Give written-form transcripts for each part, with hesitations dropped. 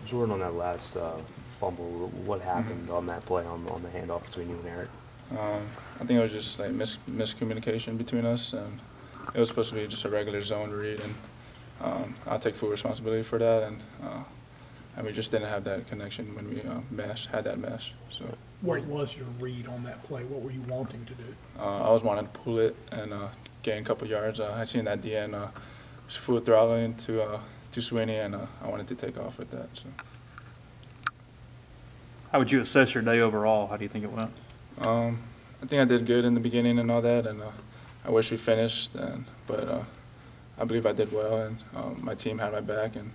Jordan, on that last fumble, what happened on that play on the handoff between you and Eric? I think it was just like miscommunication between us, and it was supposed to be just a regular zone read, and I'll take full responsibility for that. And we just didn't have that connection when we had that mesh. So. What was your read on that play? What were you wanting to do? I was wanting to pull it and gain a couple yards. I seen that DN full throttling to Sweeney, and I wanted to take off with that. So. How would you assess your day overall? How do you think it went? I think I did good in the beginning and all that, and I wish we finished. But I believe I did well, and my team had my back, and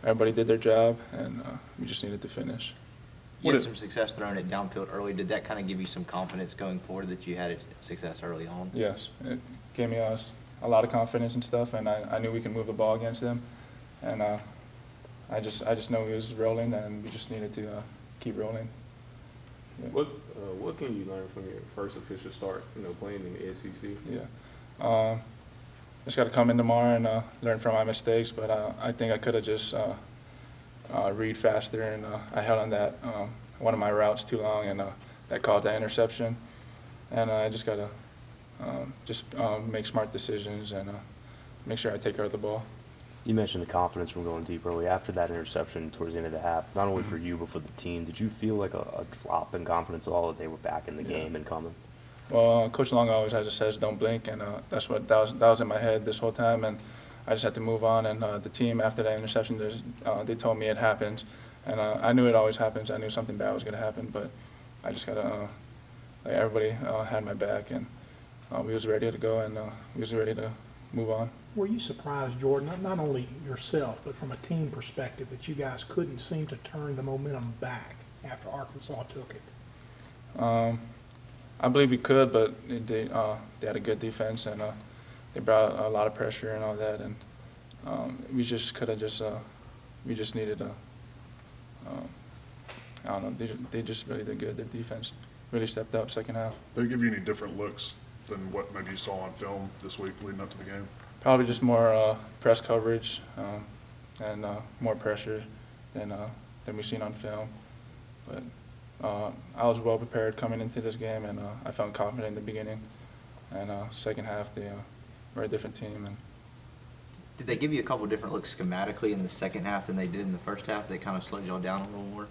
everybody did their job, and we just needed to finish. You had some success throwing it downfield early. Did that kind of give you some confidence going forward that you had success early on? Yes, it gave me a lot of confidence and stuff, and I knew we could move the ball against them, and I just know we was rolling, and we just needed to keep rolling. Yeah. What can you learn from your first official start? Playing in the SEC. Yeah, just got to come in tomorrow and learn from my mistakes. But I think I could have just read faster, and I held on that one of my routes too long, and that caused that interception. And I just got to make smart decisions and make sure I take care of the ball. You mentioned the confidence from going deep early. After that interception towards the end of the half, not only for you but for the team, did you feel like a drop in confidence at all that they were back in the game and coming? Well, Coach Long always has says don't blink, and that was in my head this whole time, and I just had to move on. And the team, after that interception, they told me it happens, and I knew it always happens. I knew something bad was going to happen, but I just got to everybody had my back, and we was ready to go, and we was ready to move on. Were you surprised, Jordan, not only yourself, but from a team perspective, that you guys couldn't seem to turn the momentum back after Arkansas took it? I believe we could, but they had a good defense, and they brought a lot of pressure and all that, and we just could have we just needed I don't know, they just really did good. Their defense really stepped up second half. Did they give you any different looks than what maybe you saw on film this week leading up to the game? Probably just more press coverage and more pressure than we've seen on film. But I was well prepared coming into this game, and I felt confident in the beginning. And second half, they were a different team. And did they give you a couple different looks schematically in the second half than they did in the first half? They kind of slowed y'all down a little more?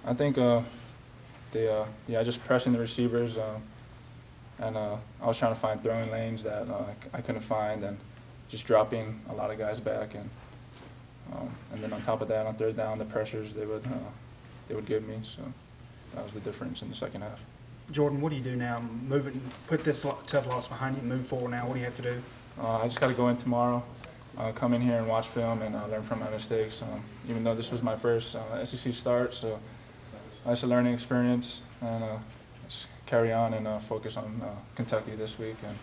I think just pressing the receivers. And I was trying to find throwing lanes that I couldn't find, and just dropping a lot of guys back. And then on top of that, on third down, the pressures they would give me. So that was the difference in the second half. Jordan, what do you do now? Put this tough loss behind you and move forward now. What do you have to do? I just got to go in tomorrow, come in here and watch film and learn from my mistakes. Even though this was my first SEC start, so it's a learning experience, and just carry on and focus on Kentucky this week, and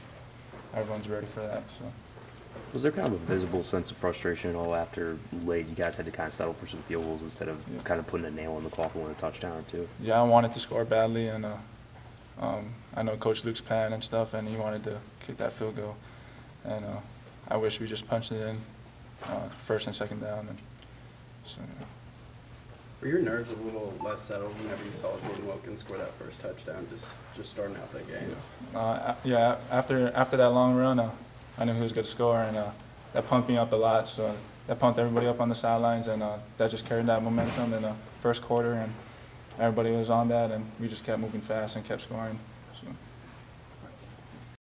everyone's ready for that. So. Was there kind of a visible sense of frustration at all after late you guys had to kind of settle for some field goals instead of kind of putting a nail in the coffin with a touchdown or two? Yeah, I wanted to score badly, and I know Coach Luke's plan and stuff, and he wanted to kick that field goal. And I wish we just punched it in first and second down. And so, yeah. Were your nerves a little less settled whenever you saw Jordan Wilkins score that first touchdown, just starting out that game? Yeah, after that long run, I knew he was going to score, and that pumped me up a lot. So that pumped everybody up on the sidelines, and that just carried that momentum in the first quarter, and everybody was on that, and we just kept moving fast and kept scoring. So.